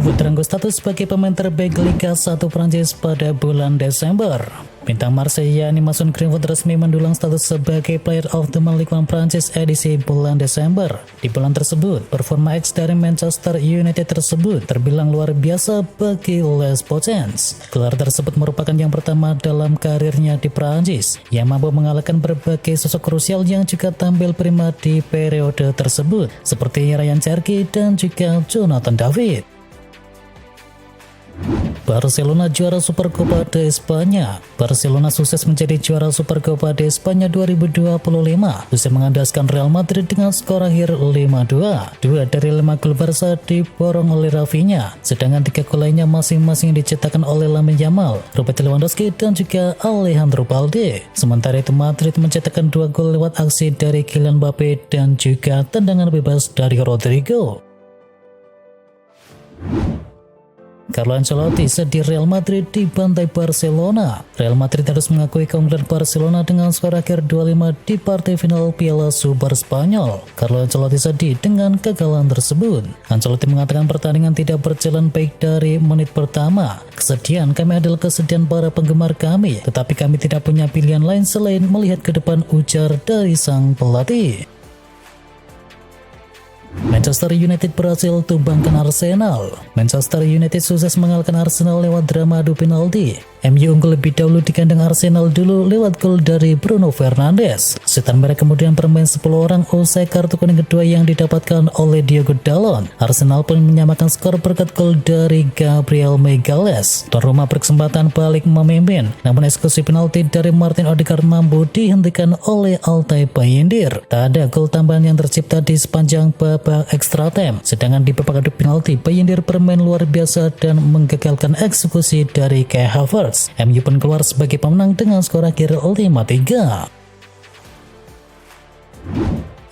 Greenwood teranggut status sebagai pemain terbaik Liga 1 Prancis pada bulan Desember. Bintang Marseille yakni Mason Greenwood resmi mendulang status sebagai Player of the Month Ligue 1 Prancis edisi bulan Desember. Di bulan tersebut, performa X dari Manchester United tersebut terbilang luar biasa bagi Les Potents. Gelar tersebut merupakan yang pertama dalam karirnya di Prancis, yang mampu mengalahkan berbagai sosok krusial yang juga tampil prima di periode tersebut, seperti Ryan Cherki dan juga Jonathan David. Barcelona juara Supercopa de España. Barcelona sukses menjadi juara Supercopa de España 2025 usai mengandaskan Real Madrid dengan skor akhir 5-2. 2 dari 5 gol Barca diborong oleh Rafinha, sedangkan 3 gol lainnya masing-masing dicetakkan oleh Lamine Yamal, Robert Lewandowski dan juga Alejandro Balde. Sementara itu Madrid mencetakkan 2 gol lewat aksi dari Kylian Mbappe dan juga tendangan bebas dari Rodrigo. Carlo Ancelotti sedih Real Madrid dibantai Barcelona. Real Madrid harus mengakui keunggulan Barcelona dengan skor akhir 2-5 di partai final Piala Super Spanyol. Carlo Ancelotti sedih dengan kekalahan tersebut. Ancelotti mengatakan pertandingan tidak berjalan baik dari menit pertama. Kesedihan kami adalah kesedihan para penggemar kami, tetapi kami tidak punya pilihan lain selain melihat ke depan, ujar dari sang pelatih. Manchester United berhasil tumbangkan Arsenal. Manchester United sukses mengalahkan Arsenal lewat drama adu penalti. MU unggul lebih dahulu di kandang Arsenal dulu lewat gol dari Bruno Fernandes. Setan merah kemudian bermain 10 orang usai kartu kuning kedua yang didapatkan oleh Diogo Dalot. Arsenal pun menyamakan skor berkat gol dari Gabriel Magalhaes. Tuan rumah berkesempatan balik memimpin, namun eksekusi penalti dari Martin Odegaard mampu dihentikan oleh Altay Bayindir. Tak ada gol tambahan yang tercipta di sepanjang babak extra time. Sedangkan di babak adu penalti, Bayindir bermain luar biasa dan menggagalkan eksekusi dari Kai Havertz. MU pun keluar sebagai pemenang dengan skor akhir 5-3.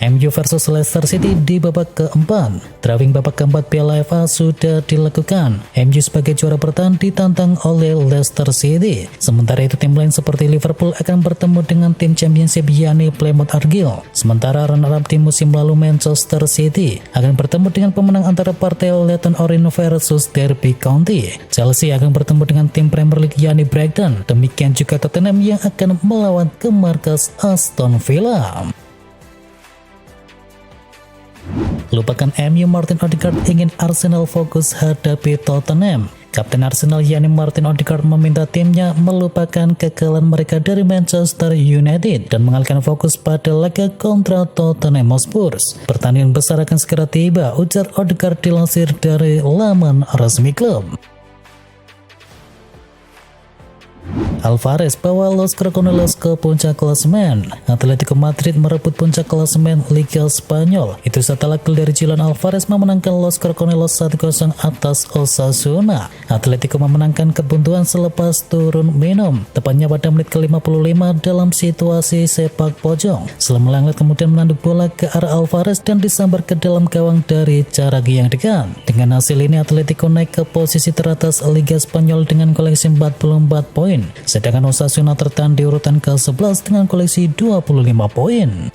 MU versus Leicester City di babak keempat. Drawing babak keempat Piala FA sudah dilakukan. MU sebagai juara bertahan ditantang oleh Leicester City. Sementara itu tim lain seperti Liverpool akan bertemu dengan tim Championship yakni Plymouth Argyle. Sementara runner-up di musim lalu Manchester City akan bertemu dengan pemenang antara partai Leyton Orient versus Derby County. Chelsea akan bertemu dengan tim Premier League yakni Brighton. Demikian juga Tottenham yang akan melawan ke markas Aston Villa. Lupakan MU, Martin Odegaard ingin Arsenal fokus hadapi Tottenham. Kapten Arsenal yakni Martin Odegaard meminta timnya melupakan kekalahan mereka dari Manchester United dan mengalihkan fokus pada laga kontra Tottenham Hotspur. Pertandingan besar akan segera tiba, ujar Odegaard dilansir dari laman resmi klub. Alvarez bawa Los Carconelos ke puncak klasemen. Atletico Madrid merebut puncak klasemen Liga Spanyol. Itu setelah gol dari Julian Alvarez memenangkan Los Carconelos 1-0 atas Osasuna. Atletico memenangkan kebuntuan selepas turun minum, tepatnya pada menit ke-55 dalam situasi sepak pojok. Setelah Langlet kemudian menanduk bola ke arah Alvarez dan disambar ke dalam gawang dari jarak yang dekat. Dengan hasil ini Atletico naik ke posisi teratas Liga Spanyol dengan koleksi 44 poin. Sedangkan Osasuna tertahan di urutan ke-11 dengan koleksi 25 poin.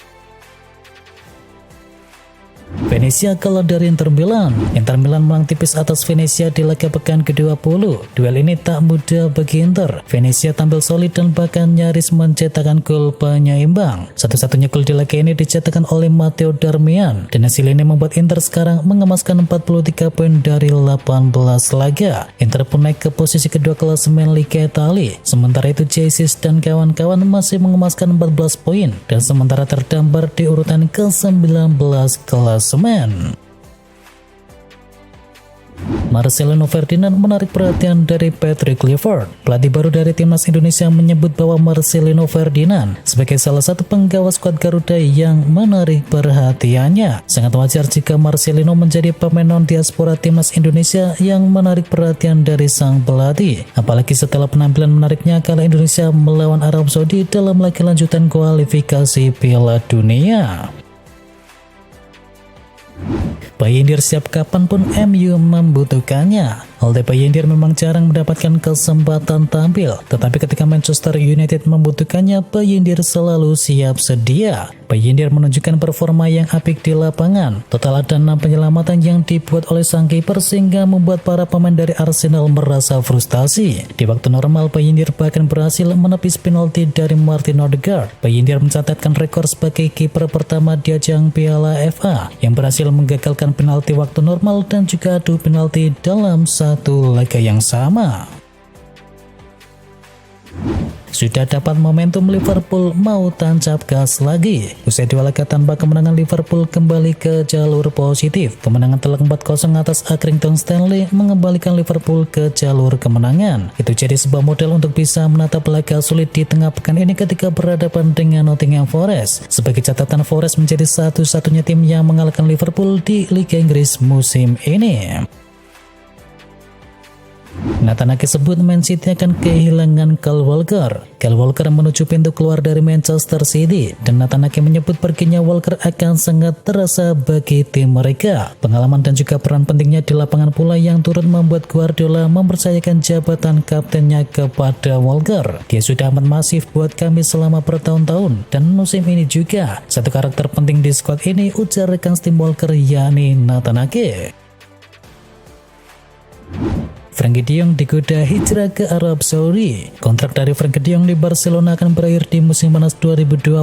Venezia kalah dari Inter Milan. Inter Milan menang tipis atas Venezia di laga pekan ke-20. Duel ini tak mudah bagi Inter. Venezia tampil solid dan bahkan nyaris mencetakkan gol penyeimbang. Satu-satunya gol di laga ini dicetakkan oleh Matteo Darmian. Dan hasil ini membuat Inter sekarang mengemaskan 43 poin dari 18 laga. Inter pun naik ke posisi kedua klasemen Liga Italia. Sementara itu Jesus dan kawan-kawan masih mengemaskan 14 poin dan sementara terdampar di urutan ke-19 klasemen. Marcelino Ferdinand menarik perhatian dari Patrick Kluivert. Pelatih baru dari timnas Indonesia menyebut bahwa Marcelino Ferdinand sebagai salah satu penggawa skuad Garuda yang menarik perhatiannya. Sangat wajar jika Marcelino menjadi pemain non-diaspora timnas Indonesia yang menarik perhatian dari sang pelatih. Apalagi setelah penampilan menariknya kala Indonesia melawan Arab Saudi dalam laga lanjutan kualifikasi Piala Dunia. Bayindir siap kapanpun MU membutuhkannya. Alde Bayindir memang jarang mendapatkan kesempatan tampil, tetapi ketika Manchester United membutuhkannya, Bayindir selalu siap sedia. Bayindir menunjukkan performa yang apik di lapangan. Total ada 6 penyelamatan yang dibuat oleh sang kiper sehingga membuat para pemain dari Arsenal merasa frustasi. Di waktu normal, Bayindir bahkan berhasil menepis penalti dari Martin Odegaard. Bayindir mencatatkan rekor sebagai kiper pertama di ajang Piala FA yang berhasil menggagalkan penalti waktu normal dan juga adu penalti dalam satu laga yang sama. Sudah dapat momentum, Liverpool mau tancap gas lagi. Usai dua laga tanpa kemenangan, Liverpool kembali ke jalur positif. Kemenangan telak 4-0 atas Accrington Stanley mengembalikan Liverpool ke jalur kemenangan. Itu jadi sebuah model untuk bisa menatap laga sulit di tengah pekan ini ketika berhadapan dengan Nottingham Forest. Sebagai catatan, Forest menjadi satu-satunya tim yang mengalahkan Liverpool di Liga Inggris musim ini. Nathan Ake sebut Man City akan kehilangan Kyle Walker. Kyle Walker menuju pintu keluar dari Manchester City, dan Nathan Ake menyebut perginya Walker akan sangat terasa bagi tim mereka. Pengalaman dan juga peran pentingnya di lapangan pula yang turut membuat Guardiola mempercayakan jabatan kaptennya kepada Walker. Dia sudah amat masif buat kami selama bertahun-tahun, dan musim ini juga satu karakter penting di skuad ini, ujar rekan tim Walker yakni Nathan Ake. Frenkie de Jong digoda hijrah ke Arab Saudi. Kontrak dari Frenkie de Jong di Barcelona akan berakhir di musim panas 2026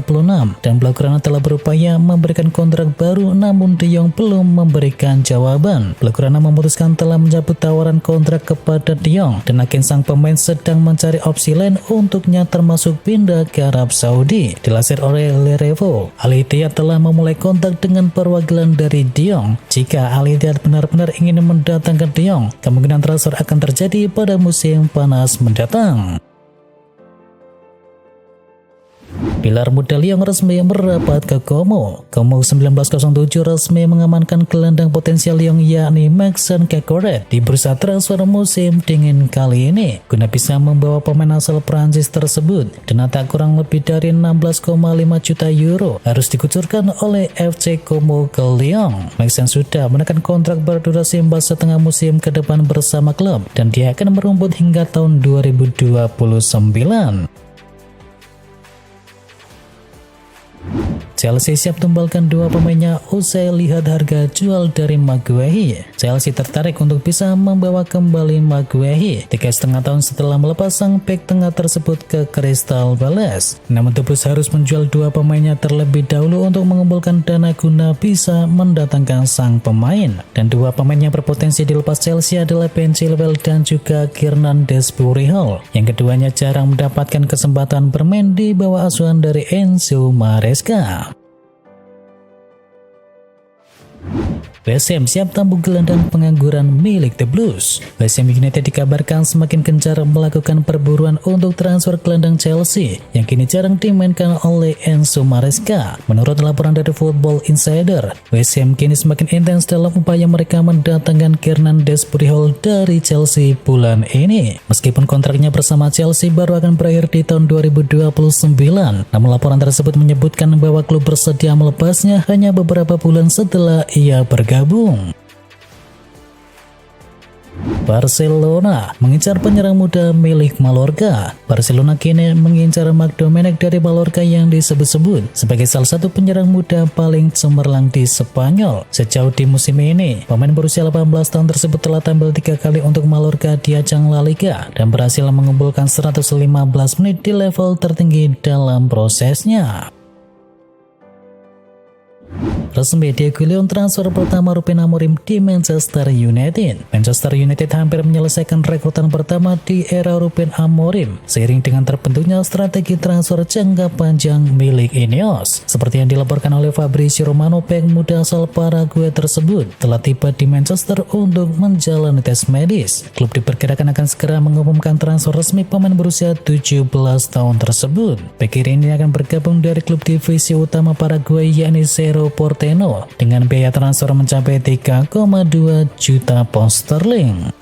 dan Blaugrana telah berupaya memberikan kontrak baru, namun de Jong belum memberikan jawaban. Blaugrana memutuskan telah mencabut tawaran kontrak kepada de Jong dan agen sang pemain sedang mencari opsi lain untuknya, termasuk pindah ke Arab Saudi. Dilansir oleh Le Revo, Al Ittihad telah memulai kontak dengan perwakilan dari de Jong. Jika Al Ittihad benar-benar ingin mendatangkan de Jong, kemungkinan transfer akan terjadi pada musim panas mendatang. Pilar muda Lyon resmi merapat ke Como. Como 1907 resmi mengamankan gelandang potensial Lyon yakni Maxence Cacoret di bursa transfer musim dingin kali ini. Guna bisa membawa pemain asal Prancis tersebut, dana tak kurang lebih dari 16,5 juta euro harus dikucurkan oleh FC Como ke Lyon. Maxence sudah menekan kontrak berdurasi 4,5 musim ke depan bersama klub dan dia akan merumput hingga tahun 2029. Chelsea siap tumbalkan dua pemainnya usai lihat harga jual dari Maguire. Chelsea tertarik untuk bisa membawa kembali Maguire 3,5 tahun setelah melepas sang bek tengah tersebut ke Crystal Palace. Namun The Blues harus menjual dua pemainnya terlebih dahulu untuk mengumpulkan dana guna bisa mendatangkan sang pemain. Dan dua pemain yang berpotensi dilepas Chelsea adalah Ben Chilwell dan juga Kiernan Dewsbury Hall. Yang keduanya jarang mendapatkan kesempatan bermain di bawah asuhan dari Enzo Maresca. West Ham siap tampung gelandang pengangguran milik The Blues. West Ham United dikabarkan semakin gencar melakukan perburuan untuk transfer gelandang Chelsea yang kini jarang dimainkan oleh Enzo Maresca. Menurut laporan dari Football Insider, West Ham kini semakin intens dalam upaya mereka mendatangkan Kiernan Dewsbury Hall dari Chelsea bulan ini. Meskipun kontraknya bersama Chelsea baru akan berakhir di tahun 2029, namun laporan tersebut menyebutkan bahwa klub bersedia melepasnya hanya beberapa bulan setelah ia bergabung. Barcelona mengincar penyerang muda milik Mallorca. Barcelona kini mengincar Marc Domènech dari Mallorca yang disebut-sebut sebagai salah satu penyerang muda paling cemerlang di Spanyol. Sejauh di musim ini, pemain berusia 18 tahun tersebut telah tampil 3 kali untuk Mallorca di ajang La Liga dan berhasil mengumpulkan 115 menit di level tertinggi dalam prosesnya. Resmi Diego Leon transfer pertama Ruben Amorim di Manchester United. Manchester United hampir menyelesaikan rekrutan pertama di era Ruben Amorim seiring dengan terbentuknya strategi transfer jangka panjang milik Ineos. Seperti yang dilaporkan oleh Fabrizio Romano, bek muda asal Paraguay tersebut telah tiba di Manchester untuk menjalani tes medis. Klub diperkirakan akan segera mengumumkan transfer resmi pemain berusia 17 tahun tersebut. Bek kiri ini akan bergabung dari klub divisi utama Paraguay yakni Cerro Porteño dengan biaya transfer mencapai 3,2 juta pound sterling.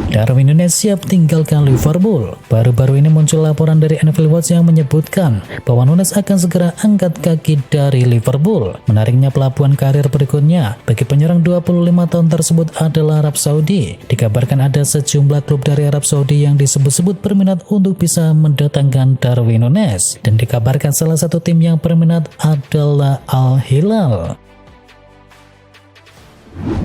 Darwin Núñez siap tinggalkan Liverpool. Baru-baru ini muncul laporan dari NFL Watch yang menyebutkan bahwa Núñez akan segera angkat kaki dari Liverpool. Menariknya pelabuhan karir berikutnya bagi penyerang 25 tahun tersebut adalah Arab Saudi. Dikabarkan ada sejumlah klub dari Arab Saudi yang disebut-sebut berminat untuk bisa mendatangkan Darwin Núñez. Dan dikabarkan salah satu tim yang berminat adalah Al Hilal.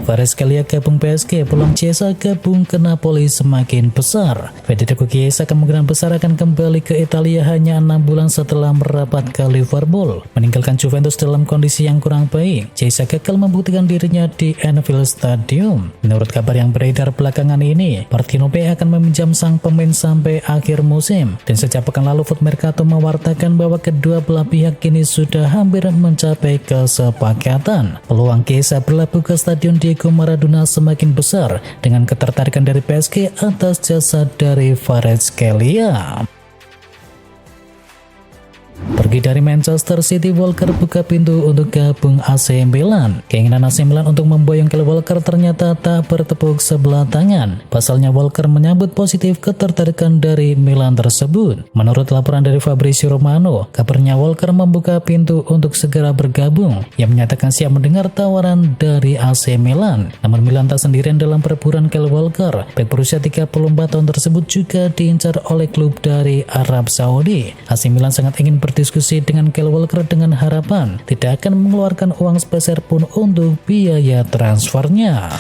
Kvaratskhelia gabung PSG, peluang Chiesa gabung ke Napoli semakin besar. Federico Chiesa kemungkinan besar akan kembali ke Italia hanya 6 bulan setelah merapat ke Liverpool. Meninggalkan Juventus dalam kondisi yang kurang baik, Chiesa gagal membuktikan dirinya di Anfield Stadium. Menurut kabar yang beredar belakangan ini, Partenope akan meminjam sang pemain sampai akhir musim. Dan sejak pekan lalu Foot Mercato mewartakan bahwa kedua belah pihak kini sudah hampir mencapai kesepakatan. Peluang Chiesa berlabuh ke Stadion Diego Maradona semakin besar dengan ketertarikan dari PSG atas jasa dari Kvaratskhelia. Pergi dari Manchester City, Walker buka pintu untuk gabung AC Milan. Keinginan AC Milan untuk memboyong Kyle Walker ternyata tak bertepuk sebelah tangan. Pasalnya Walker menyambut positif ketertarikan dari Milan tersebut. Menurut laporan dari Fabrizio Romano, kabarnya Walker membuka pintu untuk segera bergabung. Ia menyatakan siap mendengar tawaran dari AC Milan. Namun Milan tak sendirian dalam perburuan Kyle Walker. Bek berusia 34 tahun tersebut juga diincar oleh klub dari Arab Saudi. AC Milan sangat ingin berdiskusi dengan Kyle Walker dengan harapan tidak akan mengeluarkan uang sepeser pun untuk biaya transfernya.